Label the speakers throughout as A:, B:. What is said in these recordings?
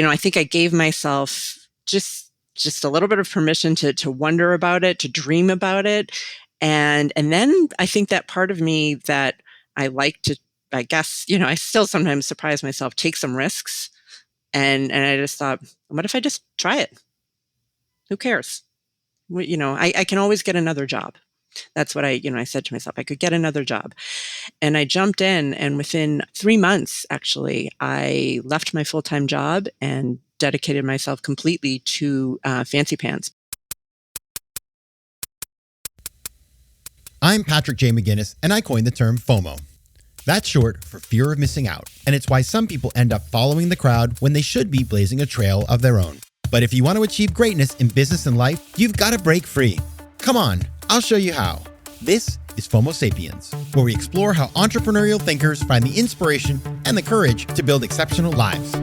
A: I think I gave myself just a little bit of permission to wonder about it, to dream about it. And then I think that part of me that I like to, I guess, I still sometimes surprise myself, take some risks. And I just thought, what if I just try it? Who cares? I can always get another job. That's what I said to myself. I could get another job. And I jumped in, and within 3 months, actually, I left my full-time job and dedicated myself completely to Fancypants.
B: I'm Patrick J. McGinnis, and I coined the term FOMO. That's short for fear of missing out, and it's why some people end up following the crowd when they should be blazing a trail of their own. But if you want to achieve greatness in business and life, you've got to break free. Come on, I'll show you how. This is FOMO Sapiens, where we explore how entrepreneurial thinkers find the inspiration and the courage to build exceptional lives.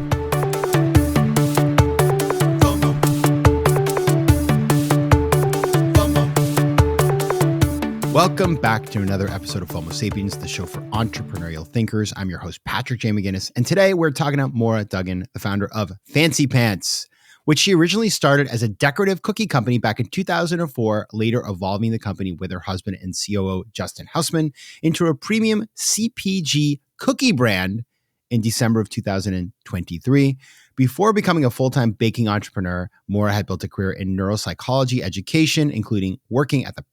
B: Welcome back to another episode of FOMO Sapiens, the show for entrepreneurial thinkers. I'm your host, Patrick J. McGinnis, and today we're talking about Maura Duggan, the founder of Fancypants, which she originally started as a decorative cookie company back in 2004, later evolving the company with her husband and COO, Justin Hausman, into a premium CPG cookie brand in December of 2023. Before becoming a full-time baking entrepreneur, Maura had built a career in neuropsychology education, including working at the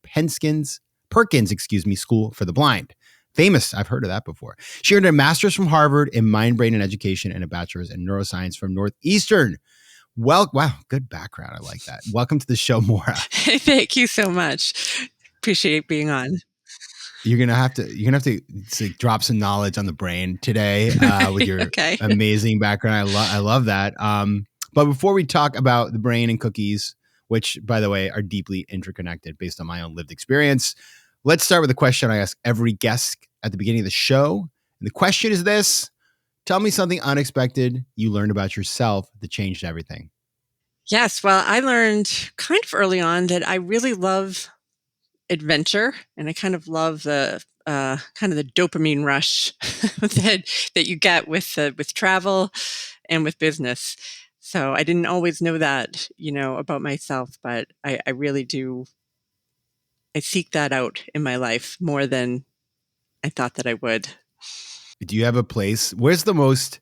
B: Perkins School for the Blind. Famous, I've heard of that before. She earned a master's from Harvard in mind, brain, and education and a bachelor's in neuroscience from Northeastern. Well, wow, good background. I like that. Welcome to the show, Maura.
A: Thank you so much. Appreciate being on.
B: You're gonna have to drop some knowledge on the brain today with your amazing background. I love that. But before we talk about the brain and cookies, which, by the way, are deeply interconnected based on my own lived experience, let's start with a question I ask every guest at the beginning of the show. And the question is this: tell me something unexpected you learned about yourself that changed everything.
A: Yes, well, I learned kind of early on that I really love adventure, and I kind of love the dopamine rush that you get with travel and with business. So I didn't always know that, about myself, but I really do. I seek that out in my life more than I thought that I would.
B: Do you have a place? Where's the most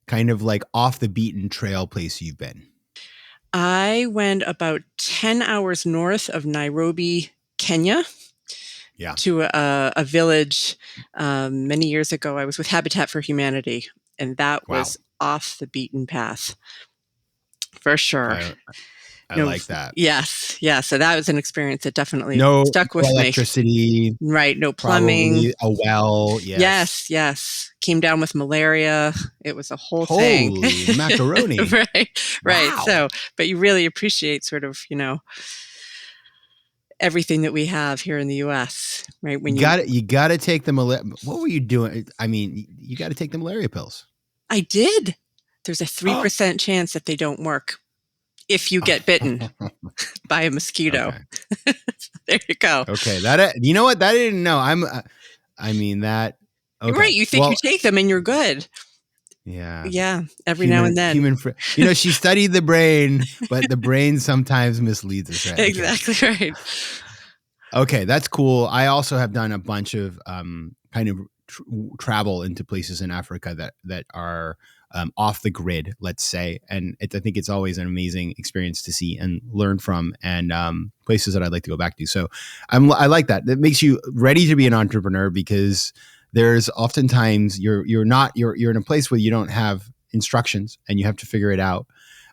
B: kind of like off the beaten trail place you've been?
A: I went about 10 hours north of Nairobi, Kenya.
B: Yeah.
A: To a village many years ago. I was with Habitat for Humanity, and that was off the beaten path for sure.
B: I like that.
A: Yes. Yeah. So that was an experience that definitely stuck with
B: electricity,
A: me. Right. No plumbing.
B: A well. Yes.
A: Yes. Came down with malaria. It was a whole
B: thing.
A: Holy
B: macaroni.
A: Right.
B: Wow.
A: So, but you really appreciate sort of, everything that we have here in the U.S., right? When
B: you got to take the malaria. What were you doing? I mean, you got to take the malaria pills.
A: I did. There's a 3% chance that they don't work if you get bitten by a mosquito. Okay. There you go.
B: Okay, you know what? That I didn't know. Okay.
A: Right. You think you take them and you're good.
B: Yeah.
A: Yeah. Every now and then.
B: She studied the brain, but the brain sometimes misleads us. Right?
A: Exactly right.
B: Okay, that's cool. I also have done a bunch of kind of travel into places in Africa that are off the grid, let's say. And I think it's always an amazing experience to see and learn from, and places that I'd like to go back to. So I like that. That makes you ready to be an entrepreneur, because there's oftentimes you're in a place where you don't have instructions and you have to figure it out.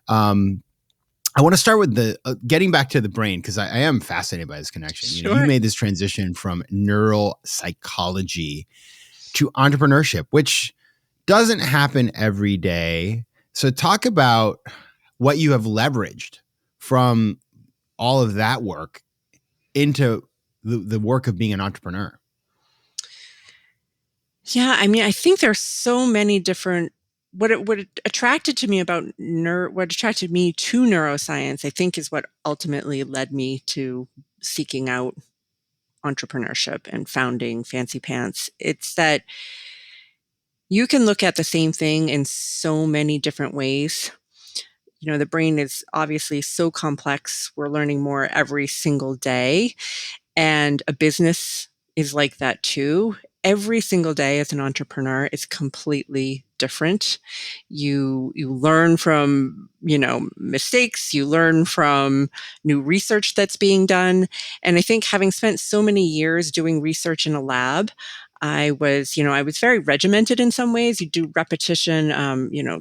B: I want to start with getting back to the brain, because I am fascinated by this connection.
A: Sure.
B: You made this transition from neuropsychology to entrepreneurship, which doesn't happen every day. So talk about what you have leveraged from all of that work into the work of being an entrepreneur.
A: Yeah, I think there's so many different. What attracted me to neuroscience, I think, is what ultimately led me to seeking out entrepreneurship and founding Fancypants. It's that You can look at the same thing in so many different ways. The brain is obviously so complex. We're learning more every single day. And a business is like that too. Every single day as an entrepreneur is completely different. You learn from, mistakes, you learn from new research that's being done. And I think having spent so many years doing research in a lab, I was very regimented in some ways. You do repetition,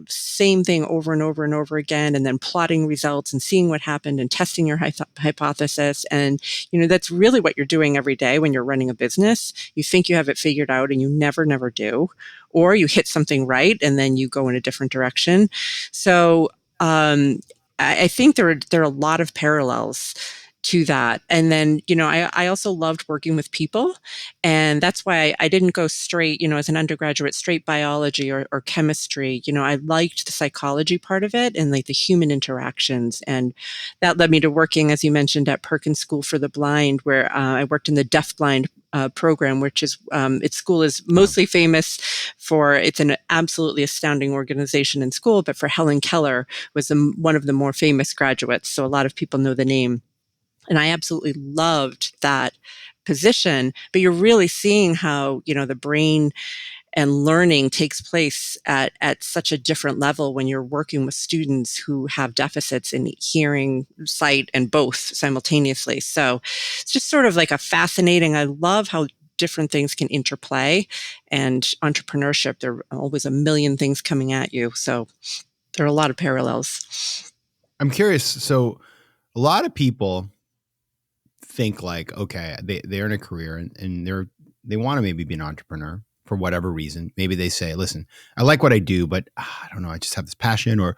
A: same thing over and over and over again, and then plotting results and seeing what happened and testing your hypothesis. And that's really what you're doing every day when you're running a business. You think you have it figured out and you never do. Or you hit something right and then you go in a different direction. So I think there are a lot of parallels to that. And then, I also loved working with people. And that's why I didn't go straight, as an undergraduate, straight biology or chemistry. I liked the psychology part of it and like the human interactions. And that led me to working, as you mentioned, at Perkins School for the Blind, where I worked in the deafblind program, which is its school is mostly famous for, it's an absolutely astounding organization in school, but for Helen Keller was one of the more famous graduates. So a lot of people know the name. And I absolutely loved that position, but you're really seeing how, the brain and learning takes place at such a different level when you're working with students who have deficits in hearing, sight, and both simultaneously. So it's just sort of like I love how different things can interplay, and entrepreneurship, there are always a million things coming at you. So there are a lot of parallels.
B: I'm curious. So a lot of people think like, okay, they're in a career and they want to maybe be an entrepreneur for whatever reason. Maybe they say, listen, I like what I do, but I don't know, I just have this passion, or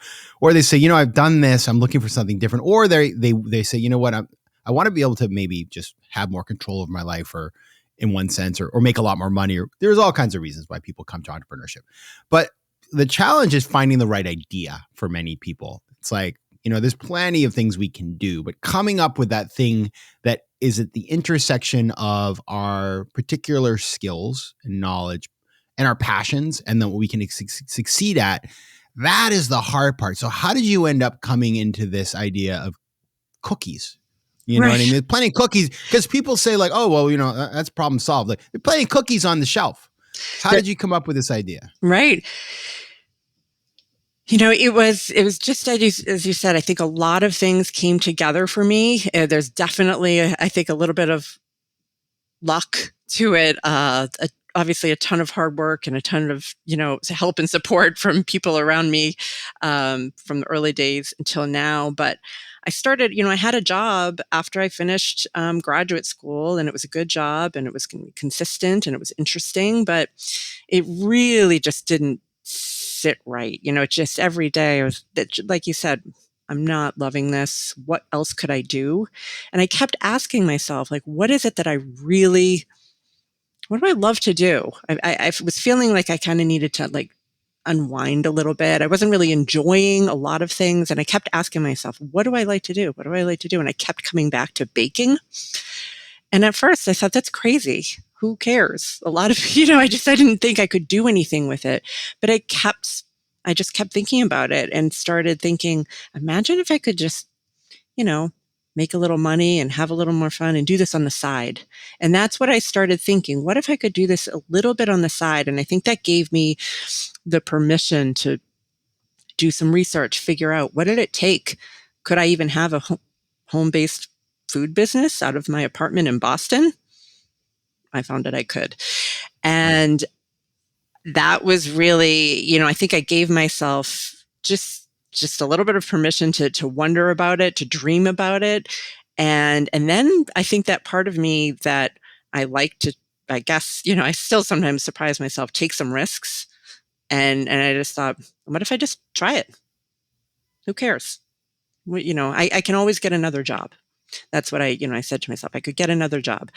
B: they say, I've done this, I'm looking for something different. Or they say, you know what, I want to be able to maybe just have more control of my life, or in one sense, or make a lot more money, or there's all kinds of reasons why people come to entrepreneurship. But the challenge is finding the right idea for many people. It's like, there's plenty of things we can do, but coming up with that thing that is at the intersection of our particular skills and knowledge and our passions, and then what we can succeed at, that is the hard part. So how did you end up coming into this idea of cookies? You know what I mean? There's plenty of cookies, because people say like, oh, well, that's problem solved. Like, there's plenty of cookies on the shelf. How did you come up with this idea?
A: Right. It was just as you said. I think a lot of things came together for me. There's definitely, I think, a little bit of luck to it. Obviously, a ton of hard work and a ton of help and support from people around me from the early days until now. But I started, I had a job after I finished graduate school, and it was a good job, and it was consistent, and it was interesting, but it really just didn't sit right. Just every day I was, like you said, I'm not loving this. What else could I do? And I kept asking myself, like, what do I love to do? I was feeling like I kind of needed to like unwind a little bit. I wasn't really enjoying a lot of things. And I kept asking myself, what do I like to do? What do I like to do? And I kept coming back to baking. And at first I thought, that's crazy. Who cares? A lot of, I didn't think I could do anything with it, but I just kept thinking about it and started thinking, imagine if I could just, make a little money and have a little more fun and do this on the side. And that's what I started thinking. What if I could do this a little bit on the side? And I think that gave me the permission to do some research, figure out what did it take? Could I even have a home-based food business out of my apartment in Boston? I found that I could. And that was really, I think I gave myself just a little bit of permission to wonder about it, to dream about it. And then I think that part of me that I like to, I guess, I still sometimes surprise myself, take some risks. And I just thought, what if I just try it? Who cares? I can always get another job. That's what I said to myself. I could get another job.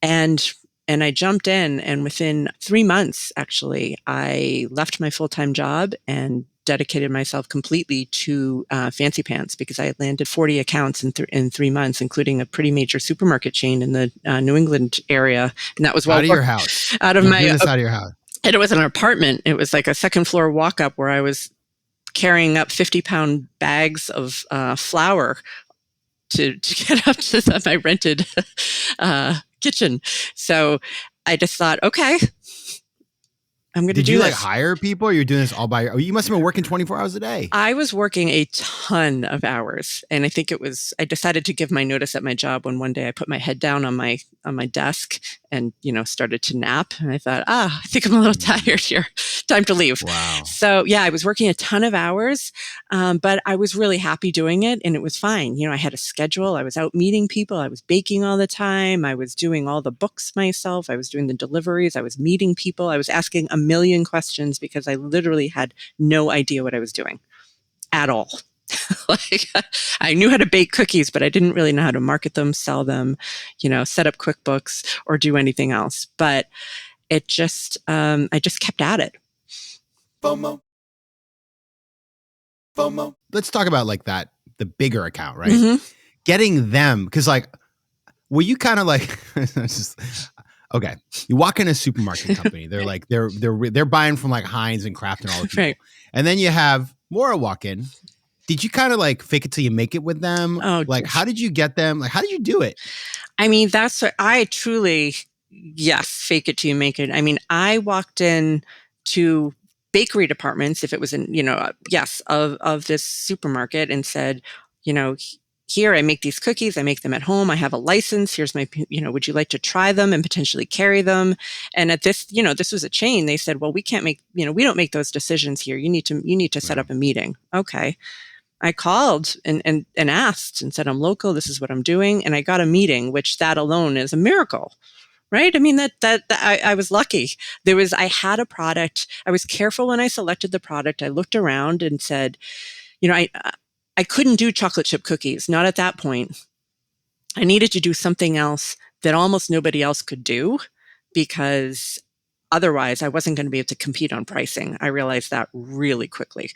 A: And I jumped in, and within 3 months, actually, I left my full-time job and dedicated myself completely to Fancypants, because I had landed 40 accounts in 3 months, including a pretty major supermarket chain in the New England area. And that was
B: out of your house.
A: Out of my
B: out of your house.
A: And it was an apartment. It was like a second floor walk up where I was carrying up 50-pound bags of flour to get up to my rented kitchen. So I just thought, okay, I'm going to
B: Did
A: do
B: you
A: this.
B: like hire people, or you're doing this all by you must have been working 24 hours a day?
A: I was working a ton of hours, and I think I decided to give my notice at my job when one day I put my head down on my desk and, started to nap. And I thought, I think I'm a little tired here. Time to leave.
B: Wow.
A: So yeah, I was working a ton of hours, but I was really happy doing it, and it was fine. I had a schedule. I was out meeting people. I was baking all the time. I was doing all the books myself. I was doing the deliveries. I was meeting people. I was asking a million questions because I literally had no idea what I was doing at all. Like, I knew how to bake cookies, but I didn't really know how to market them, sell them, set up QuickBooks or do anything else. But it just, I just kept at it.
B: FOMO. Let's talk about like that, the bigger account, right?
A: Mm-hmm.
B: Getting them, because like, were you kind of like, okay, you walk in a supermarket company, they're like, they're buying from like Heinz and Kraft and all the people.
A: Right.
B: And then you have Maura walk in. Did you kind of like fake it till you make it with them?
A: Oh,
B: like, how did you get them? Like, how did you do it?
A: I mean, that's what I truly, yes, fake it till you make it. I mean, I walked in to bakery departments, if it was in, yes, of this supermarket, and said, here, I make these cookies. I make them at home. I have a license. Here's my, would you like to try them and potentially carry them? And at this, this was a chain. They said, well, we can't make, we don't make those decisions here. You need to set up a meeting. Okay. I called and asked and said, I'm local. This is what I'm doing. And I got a meeting, which that alone is a miracle, right? I mean, that I was lucky. I had a product. I was careful when I selected the product. I looked around and said, I couldn't do chocolate chip cookies, not at that point. I needed to do something else that almost nobody else could do, because otherwise I wasn't going to be able to compete on pricing. I realized that really quickly.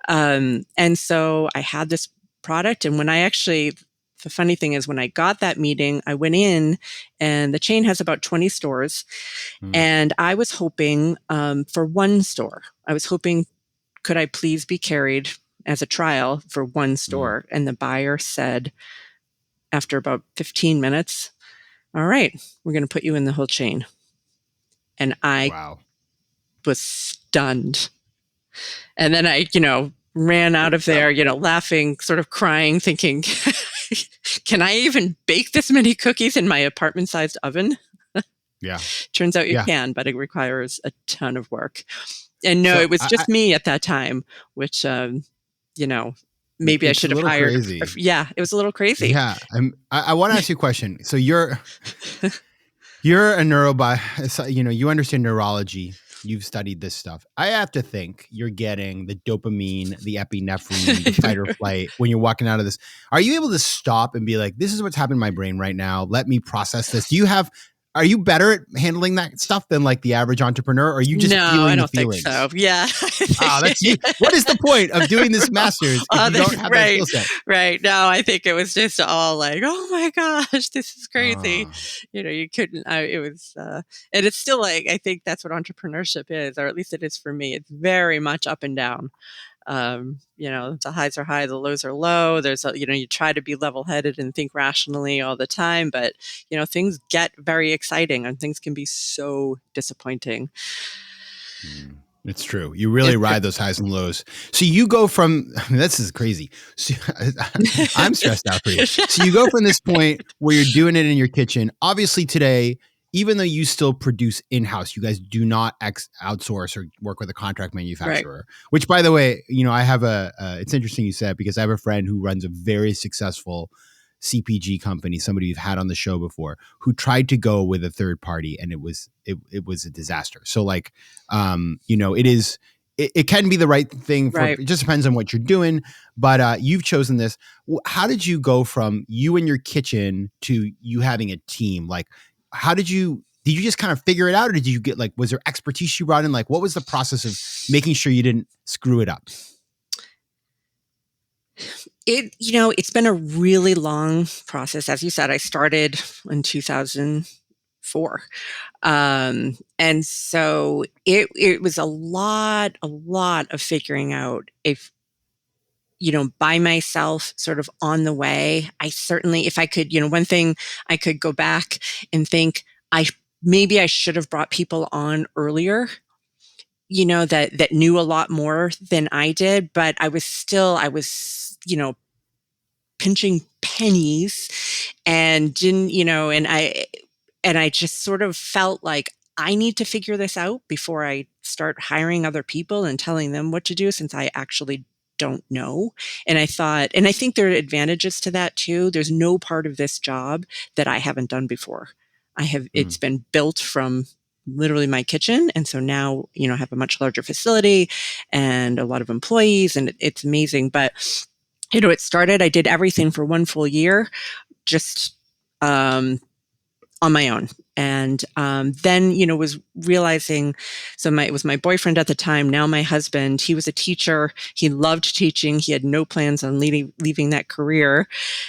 A: And so I had this product. And the funny thing is, when I got that meeting, I went in, and the chain has about 20 stores. And I was hoping for one store. I was hoping, could I please be carried as a trial for one store? And the buyer said, after about 15 minutes, all right, we're going to put you in the whole chain. And I was stunned. And then I, ran out of there, laughing, sort of crying, thinking, can I even bake this many cookies in my apartment-sized oven?
B: Yeah.
A: Turns out you can, but it requires a ton of work. And no, it was just me at that time, which, maybe I should have hired.
B: Crazy.
A: Yeah, it was a little crazy.
B: Yeah. I want to ask you a question. So you're a you understand neurology. You've studied this stuff. I have to think you're getting the dopamine, the epinephrine, the fight or flight when you're walking out of this. Are you able to stop and be like, this is what's happening in my brain right now. Let me process this. Are you better at handling that stuff than like the average entrepreneur? Or are you just feeling the feelings?
A: No, I don't think so. Yeah.
B: That's you. What is the point of doing this master's if you don't have that skill set?
A: Right. No, I think it was just all like, oh my gosh, this is crazy. You couldn't, it was, and it's still like, I think that's what entrepreneurship is, or at least it is for me. It's very much up and down. The highs are high, the lows are low. You try to be level-headed and think rationally all the time, but, things get very exciting and things can be so disappointing.
B: It's true. You really ride those highs and lows. So you go from, this is crazy. So, I'm stressed out for you. So you go from this point where you're doing it in your kitchen. Obviously today, even though you still produce in-house, you guys do not outsource or work with a contract manufacturer, right. Which, by the way, I have it's interesting you said, because I have a friend who runs a very successful CPG company, somebody you've had on the show before, who tried to go with a third party, and it was a disaster. So like, it can be the right thing. It just depends on what you're doing, but you've chosen this. How did you go from you in your kitchen to you having a team? Like, how did you just kind of figure it out, or did you get was there expertise you brought in? Like, what was the process of making sure you didn't screw it up? It's
A: been a really long process. As you said, I started in 2000, 4. And so it was a lot of figuring out if, by myself sort of on the way. I certainly, if I could, one thing I could go back and think, maybe I should have brought people on earlier, that knew a lot more than I did, but I was, pinching pennies and didn't, and I just sort of felt like I need to figure this out before I start hiring other people and telling them what to do, since I actually don't know. And I thought, and I think there are advantages to that too. There's no part of this job that I haven't done before. It's been built from literally my kitchen. And so now, I have a much larger facility and a lot of employees, and it's amazing. But, I did everything for 1 full year, just, on my own. And then, was realizing, it was my boyfriend at the time, now my husband. He was a teacher. He loved teaching. He had no plans on leaving that career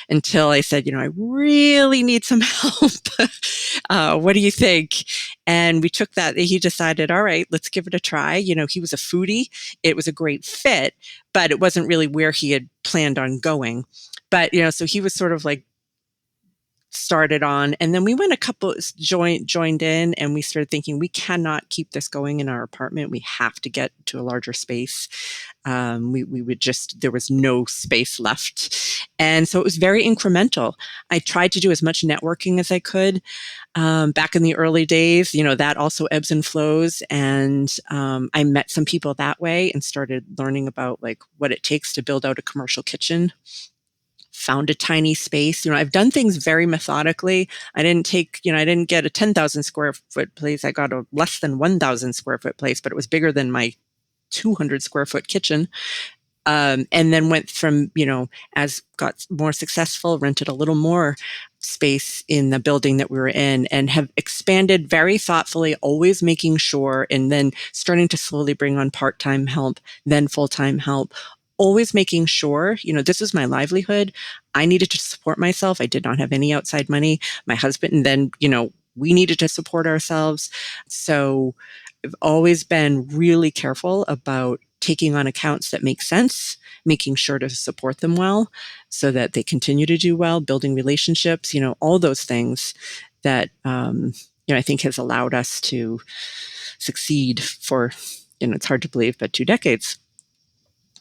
A: until I said, I really need some help. What do you think? And we took that. He decided, all right, let's give it a try. He was a foodie. It was a great fit, but it wasn't really where he had planned on going. But, so he was sort of like, started on, and then we went a couple joined in, and we started thinking, we cannot keep this going in our apartment. We have to get to a larger space. We would just, there was no space left. And so it was very incremental. I tried to do as much networking as I could. Back in the early days, that also ebbs and flows. And I met some people that way and started learning about like what it takes to build out a commercial kitchen. Found a tiny space. I've done things very methodically. I didn't get a 10,000 square foot place. I got a less than 1,000 square foot place, but it was bigger than my 200 square foot kitchen. And then went from, as got more successful, rented a little more space in the building that we were in, and have expanded very thoughtfully, always making sure, and then starting to slowly bring on part-time help, then full-time help, always making sure, this is my livelihood. I needed to support myself. I did not have any outside money. My husband, and then, we needed to support ourselves. So I've always been really careful about taking on accounts that make sense, making sure to support them well so that they continue to do well, building relationships, all those things that, I think has allowed us to succeed for, it's hard to believe, but 2 decades.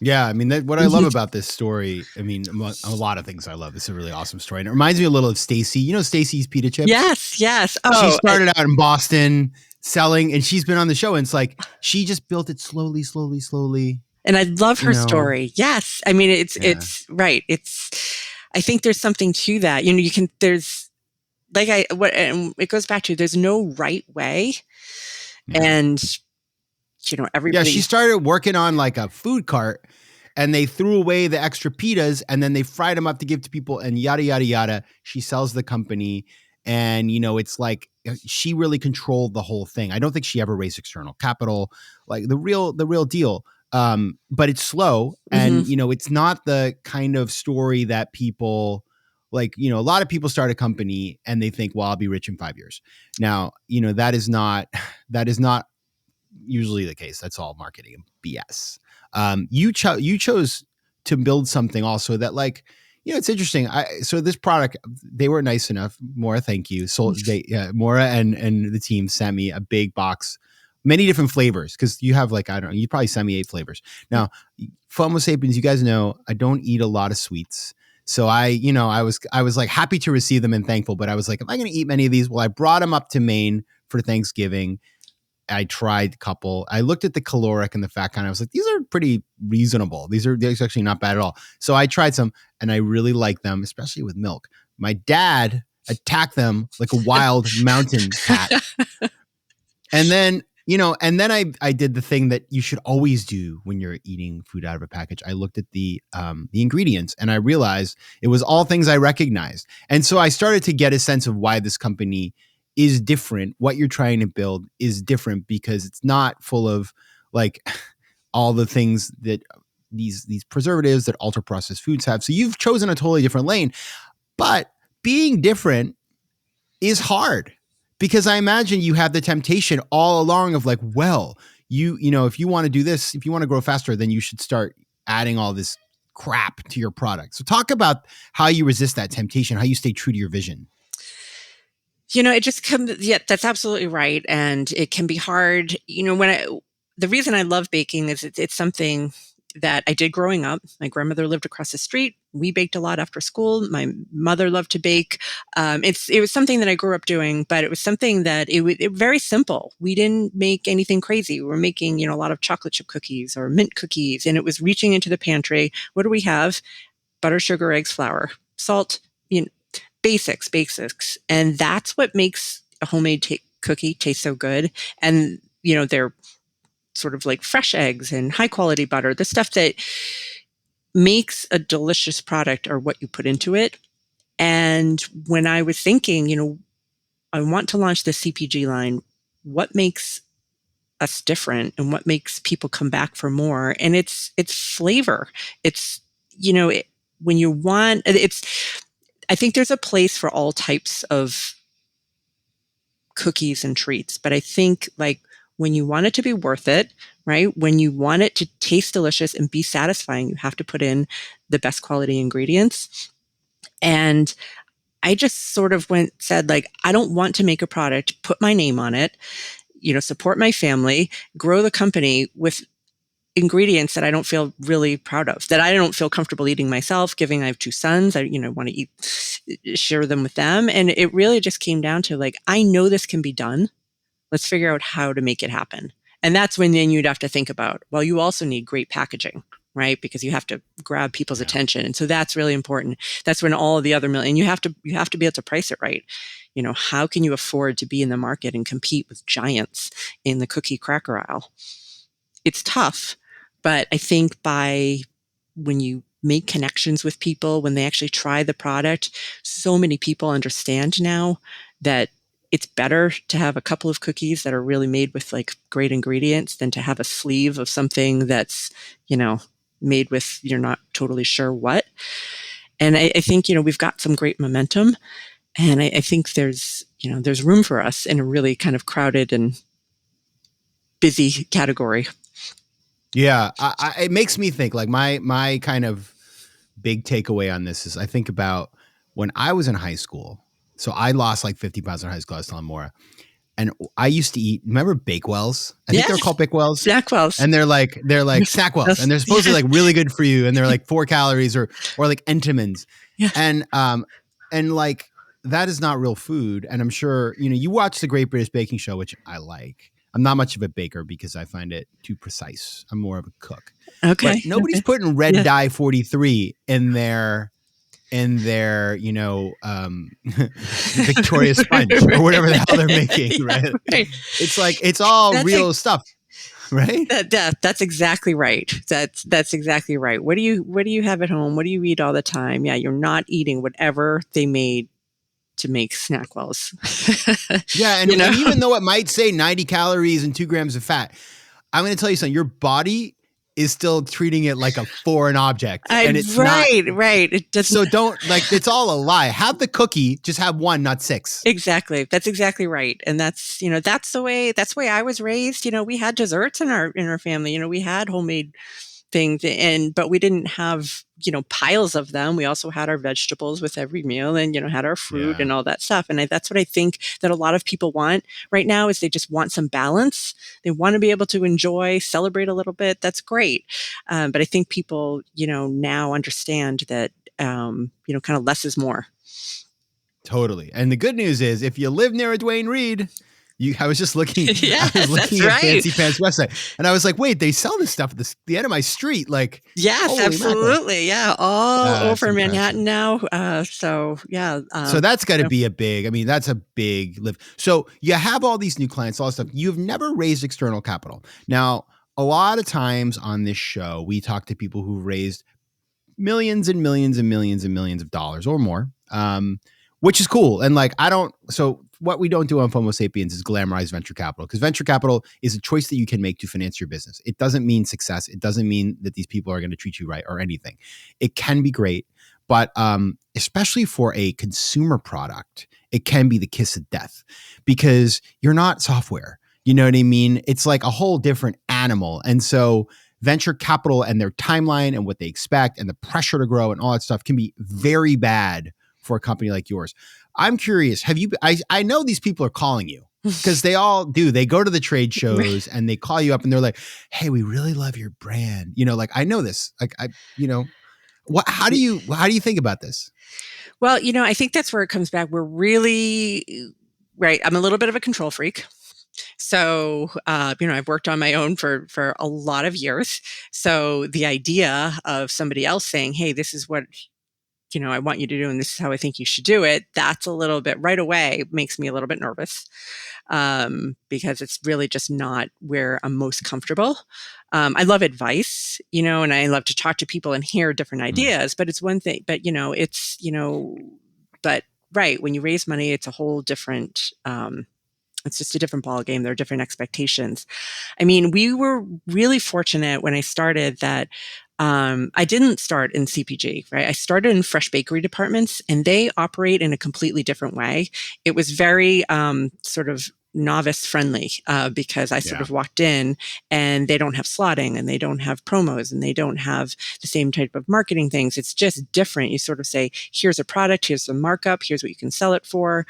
B: Yeah, I mean, what I love about this story, I mean, a lot of things I love. It's a really awesome story. And it reminds me a little of Stacy. You know Stacy's Pita Chips?
A: Yes.
B: She started out in Boston selling, and she's been on the show. And it's like, she just built it slowly.
A: And I love her story. Yes. I mean, it's right. I think there's something to that. There's like, it goes back to, there's no right way. Yeah. And, everybody.
B: Yeah, she started working on like a food cart, and they threw away the extra pitas, and then they fried them up to give to people, and yada, yada, yada. She sells the company, and, it's like she really controlled the whole thing. I don't think she ever raised external capital, like the real deal. But it's slow, and, it's not the kind of story that people like, a lot of people start a company and they think, well, I'll be rich in 5 years. Now, that is not usually the case. That's all marketing and BS. You chose to build something also that, like, it's interesting. So this product, they were nice enough. Maura, thank you. So Maura and the team sent me a big box, many different flavors, because you have like, I don't know, you probably sent me 8 flavors. Now, FOMO Sapiens, you guys know I don't eat a lot of sweets. So I was like happy to receive them and thankful, but I was like, am I going to eat many of these? Well, I brought them up to Maine for Thanksgiving. I tried a couple. I looked at the caloric and the fat content. I was like, these are pretty reasonable. These are actually not bad at all. So I tried some, and I really like them, especially with milk. My dad attacked them like a wild mountain cat. And then, I did the thing that you should always do when you're eating food out of a package. I looked at the ingredients, and I realized it was all things I recognized. And so I started to get a sense of why this company is different. What you're trying to build is different, because it's not full of like all the things that these preservatives that ultra processed foods have. So you've chosen a totally different lane, but being different is hard, Because I imagine you have the temptation all along of like, well, if you want to do this, if you want to grow faster, then you should start adding all this crap to your product. So talk about how you resist that temptation, how you stay true to your vision.
A: It just comes, yeah, that's absolutely right. And it can be hard. The reason I love baking is it's something that I did growing up. My grandmother lived across the street. We baked a lot after school. My mother loved to bake. It was something that I grew up doing, but it was something that it was very simple. We didn't make anything crazy. We were making, a lot of chocolate chip cookies or mint cookies, and it was reaching into the pantry. What do we have? Butter, sugar, eggs, flour, salt, basics. And that's what makes a homemade cookie taste so good. And, they're sort of like fresh eggs and high quality butter, the stuff that makes a delicious product or what you put into it. And when I was thinking, I want to launch the CPG line, what makes us different and what makes people come back for more? And it's flavor. It's, when you want, I think there's a place for all types of cookies and treats, but I think like when you want it to be worth it, right? When you want it to taste delicious and be satisfying, you have to put in the best quality ingredients. And I just sort of said like, I don't want to make a product, put my name on it, support my family, grow the company with ingredients that I don't feel really proud of, that I don't feel comfortable eating myself, I have 2 sons. I, want to share them with them. And it really just came down to like, I know this can be done. Let's figure out how to make it happen. And that's when then you'd have to think about, well, you also need great packaging, right? Because you have to grab people's attention. And so that's really important. That's when all of the other and you have to be able to price it right. How can you afford to be in the market and compete with giants in the cookie cracker aisle? It's tough, but I think when you make connections with people, when they actually try the product, so many people understand now that it's better to have a couple of cookies that are really made with like great ingredients than to have a sleeve of something that's, made with, you're not totally sure what. And I think, we've got some great momentum, and I think there's room for us in a really kind of crowded and busy category.
B: Yeah. It makes me think like my kind of big takeaway on this is I think about when I was in high school. So I lost like 50 pounds in high school. I was telling Maura. And I used to eat, remember Bakewells? I think they're called Bakewells.
A: Snackwells.
B: And they're like Snackwells. And they're supposedly like really good for you. And they're like 4 calories or like Entenmann's.
A: Yeah.
B: And like that is not real food. And I'm sure, you watch the Great British Baking Show, which I like. I'm not much of a baker because I find it too precise. I'm more of a cook.
A: Okay.
B: But nobody's putting red dye 43 in their Victoria sponge or whatever the hell they're making, right? Right. It's like it's all real stuff, right?
A: That's exactly right. That's exactly right. What do you have at home? What do you eat all the time? Yeah, you're not eating whatever they made to make Snackwells.
B: Yeah, and even though it might say 90 calories and 2 grams of fat, I'm going to tell you something. Your body is still treating it like a foreign object. And it's
A: right.
B: It doesn't. So don't it's all a lie. Have the cookie, just have 1, not 6.
A: Exactly. That's exactly right. And that's the way I was raised. We had desserts in our family. We had homemade things, but we didn't have, piles of them. We also had our vegetables with every meal and, had our fruit and all that stuff. And that's what I think that a lot of people want right now is they just want some balance. They want to be able to enjoy, celebrate a little bit. That's great. But I think people, now understand that, kind of less is more.
B: Totally. And the good news is if you live near a Duane Reade, I was just looking, at Fancypants website and I was like, wait, they sell this stuff at the end of my street. Like,
A: yes, absolutely. Mackerel. Yeah. All over Manhattan now. So
B: that's got to be that's a big lift. So you have all these new clients, all this stuff. You've never raised external capital. Now, a lot of times on this show, we talk to people who've raised millions and millions and millions and millions of dollars or more. Which is cool. And so what we don't do on FOMO Sapiens is glamorize venture capital, because venture capital is a choice that you can make to finance your business. It doesn't mean success. It doesn't mean that these people are going to treat you right or anything. It can be great, but especially for a consumer product, it can be the kiss of death because you're not software. You know what I mean? It's like a whole different animal. And so venture capital and their timeline and what they expect and the pressure to grow and all that stuff can be very bad for a company like yours. I'm curious, I know these people are calling you because they all do. They go to the trade shows and they call you up and they're like, hey, we really love your brand. Like, I know this, like, how do you think about this?
A: Well, I think that's where it comes back. We're really, right. I'm a little bit of a control freak. So, I've worked on my own for a lot of years. So the idea of somebody else saying, hey, this is what, I want you to do, and this is how I think you should do it, that's a little bit right away makes me a little bit nervous because it's really just not where I'm most comfortable. I love advice, and I love to talk to people and hear different ideas, but it's one thing, but, but right, when you raise money, it's a whole different, it's just a different ballgame. There are different expectations. I mean, we were really fortunate when I started that I didn't start in CPG, right? I started in fresh bakery departments, and they operate in a completely different way. It was very sort of novice friendly because I sort of walked in and they don't have slotting and they don't have promos and they don't have the same type of marketing things. It's just different. You sort of say, here's a product, here's the markup, here's what you can sell it for.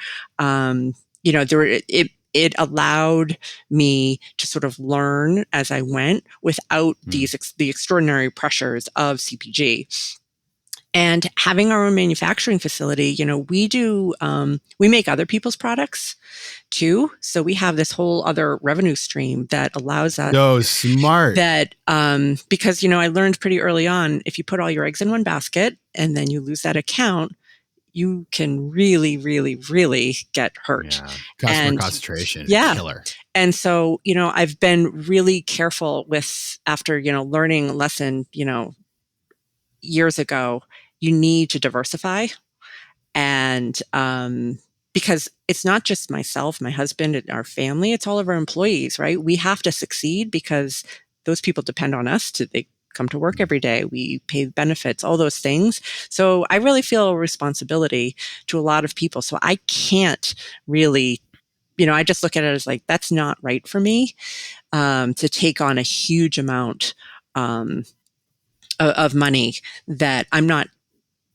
A: It allowed me to sort of learn as I went without the extraordinary pressures of CPG. And having our own manufacturing facility, we make other people's products too. So we have this whole other revenue stream that allows us.
B: Oh, smart.
A: That, because, I learned pretty early on, if you put all your eggs in one basket and then you lose that account, you can really, really, really get hurt.
B: Yeah. Customer concentration.
A: Yeah.
B: Killer.
A: And so, I've been really careful after, learning a lesson, years ago, you need to diversify. And, because it's not just myself, my husband, and our family, it's all of our employees, right? We have to succeed because those people depend on us they come to work every day. We pay benefits, all those things. So I really feel a responsibility to a lot of people. So I can't really, I just look at it as like, that's not right for me to take on a huge amount of money that I'm not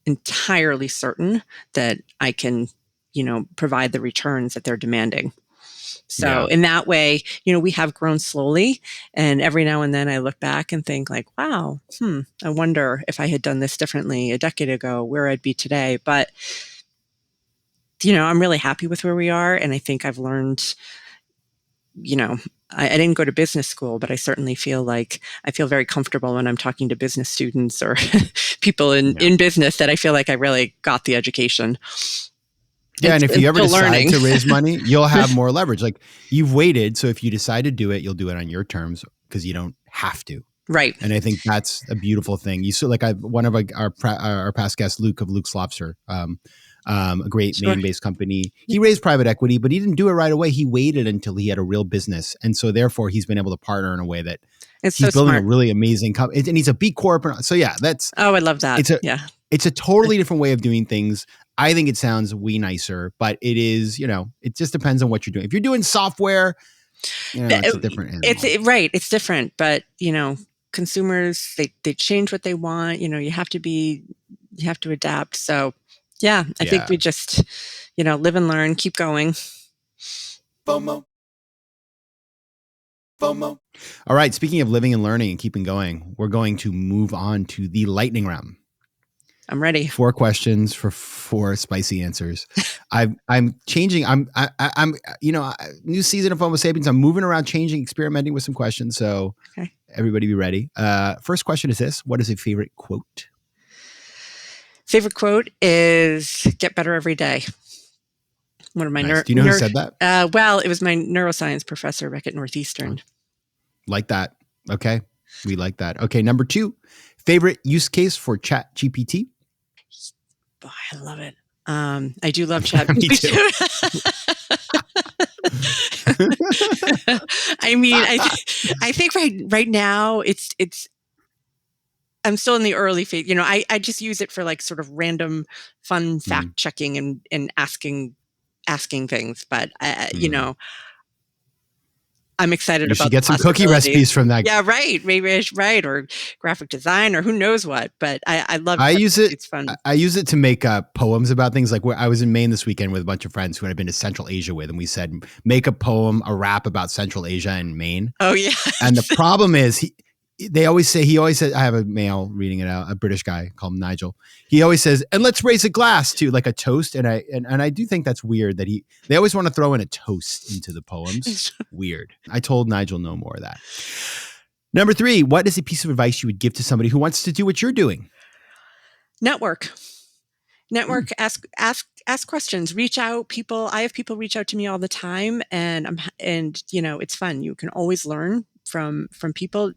A: entirely certain that I can, provide the returns that they're demanding. So in that way, we have grown slowly, and every now and then I look back and think like, wow, I wonder if I had done this differently a decade ago, where I'd be today. But, I'm really happy with where we are. And I think I've learned, I didn't go to business school, but I certainly feel very comfortable when I'm talking to business students or people in business that I feel like I really got the education.
B: Yeah, and if you ever decide to raise money, you'll have more leverage. Like, you've waited, so if you decide to do it, you'll do it on your terms because you don't have to.
A: Right.
B: And I think that's a beautiful thing. You saw, like, one of our past guests, Luke of Luke's Lobster, a great Maine-based company. He raised private equity, but he didn't do it right away. He waited until he had a real business, and so therefore he's been able to partner in a way that he's building a really amazing company. And he's a B Corp. So yeah, that's
A: I love that.
B: It's a totally different way of doing things. I think it sounds way nicer, but it is, it just depends on what you're doing. If you're doing software, it's a different animal.
A: It's different, but consumers, they change what they want. You have to adapt. So yeah, I think we just, live and learn, keep going.
B: FOMO. All right. Speaking of living and learning and keeping going, we're going to move on to the lightning round.
A: I'm ready.
B: 4 questions for 4 spicy answers. I'm changing. I'm new season of FOMO Sapiens. I'm moving around, changing, experimenting with some questions. So everybody be ready. First question is this: what is a favorite quote?
A: Favorite quote is "Get better every day." One of my
B: nice. Do you know who said that?
A: Well, it was my neuroscience professor back at Northeastern.
B: Like that. Okay, we like that. Okay, number 2, favorite use case for ChatGPT.
A: Oh, I love it. I do love chat.
B: Me too.
A: I mean, I think right now it's I'm still in the early phase. I just use it for like sort of random fun fact checking and asking asking things, but you
B: Mm.
A: know, I'm excited
B: You should
A: about the
B: get some cookie recipes
A: possibilities.
B: from that.
A: Yeah, right. Maybe I should write, or graphic design, or who knows what. But I love
B: I
A: cooking.
B: use it.
A: It's fun.
B: I use it to make poems about things. Like where I was in Maine this weekend with a bunch of friends who had been to Central Asia with, and we said, make a poem, a rap about Central Asia and Maine.
A: Oh yeah.
B: And the problem is he always says, I have a male reading it out, a British guy called Nigel. He always says, and let's raise a glass to, like a toast. And I do think that's weird that they always want to throw in a toast into the poems. Weird. I told Nigel no more of that. Number 3, what is a piece of advice you would give to somebody who wants to do what you're doing?
A: Network, ask questions, reach out. I have people reach out to me all the time, and you know, it's fun. You can always learn from people,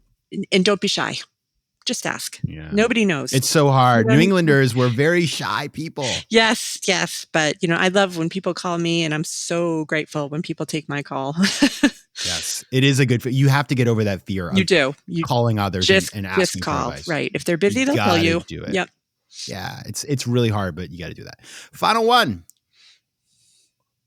A: and don't be shy. Just ask.
B: Yeah.
A: Nobody knows.
B: It's so hard. New Englanders, we're very shy people.
A: Yes. But, you know, I love when people call me, and I'm so grateful when people take my call.
B: Yes, it is a good fit. You have to get over that fear of calling others and asking
A: just call,
B: for advice.
A: Right. If they're busy, they'll tell you.
B: Do it.
A: Yep.
B: Yeah, it's really hard, but you got to do that. Final one.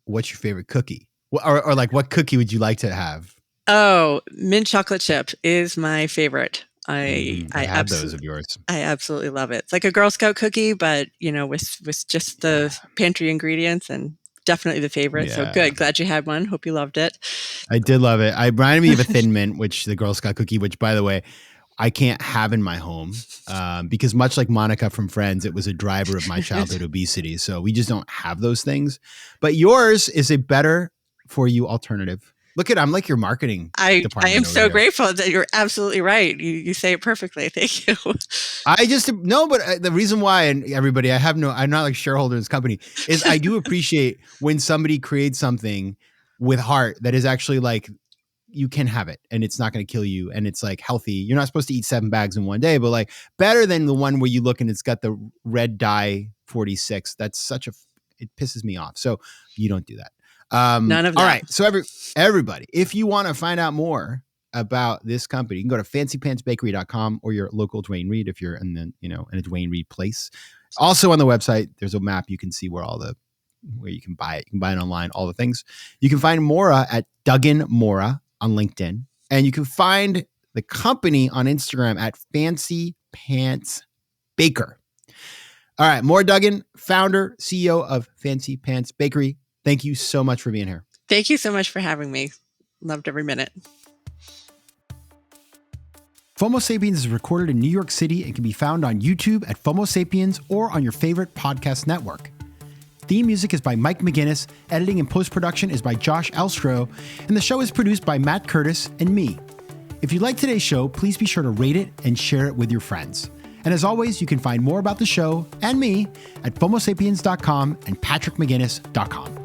B: What's your favorite cookie? Or like, what cookie would you like to have?
A: Oh, mint chocolate chip is my favorite.
B: I had those of yours.
A: I absolutely love it. It's like a Girl Scout cookie, but you know, with just the pantry ingredients, and definitely the favorite. Yeah. So good. Glad you had one. Hope you loved it.
B: I did love it. I reminded me of a Thin Mint, the Girl Scout cookie, which, by the way, I can't have in my home because much like Monica from Friends, it was a driver of my childhood obesity. So we just don't have those things. But yours is a better for you alternative. Look I'm like your marketing department. I am so
A: grateful that you're absolutely right. You say it perfectly. Thank you.
B: But the reason why, and everybody, I'm not like shareholder in this company, is I do appreciate when somebody creates something with heart that is actually like, you can have it and it's not going to kill you and it's like healthy. You're not supposed to eat 7 bags in one day, but like better than the one where you look and it's got the red dye 46. That's it pisses me off. So you don't do that.
A: None of that.
B: All right. So everybody, if you want to find out more about this company, you can go to fancypantsbakery.com or your local Duane Reade if you're in a Duane Reade place. Also on the website, there's a map. You can see where you can buy it. You can buy it online, all the things. You can find Maura at Duggan Maura on LinkedIn. And you can find the company on Instagram at Fancy Pants Baker. All right. Maura Duggan, founder, CEO of Fancy Pants Bakery. Thank you so much for being here.
A: Thank you so much for having me. Loved every minute.
B: FOMO Sapiens is recorded in New York City and can be found on YouTube at FOMO Sapiens or on your favorite podcast network. Theme music is by Mike McGinnis, editing and post-production is by Josh Elstro, and the show is produced by Matt Curtis and me. If you like today's show, please be sure to rate it and share it with your friends. And as always, you can find more about the show and me at FOMOSapiens.com and PatrickMcGinnis.com.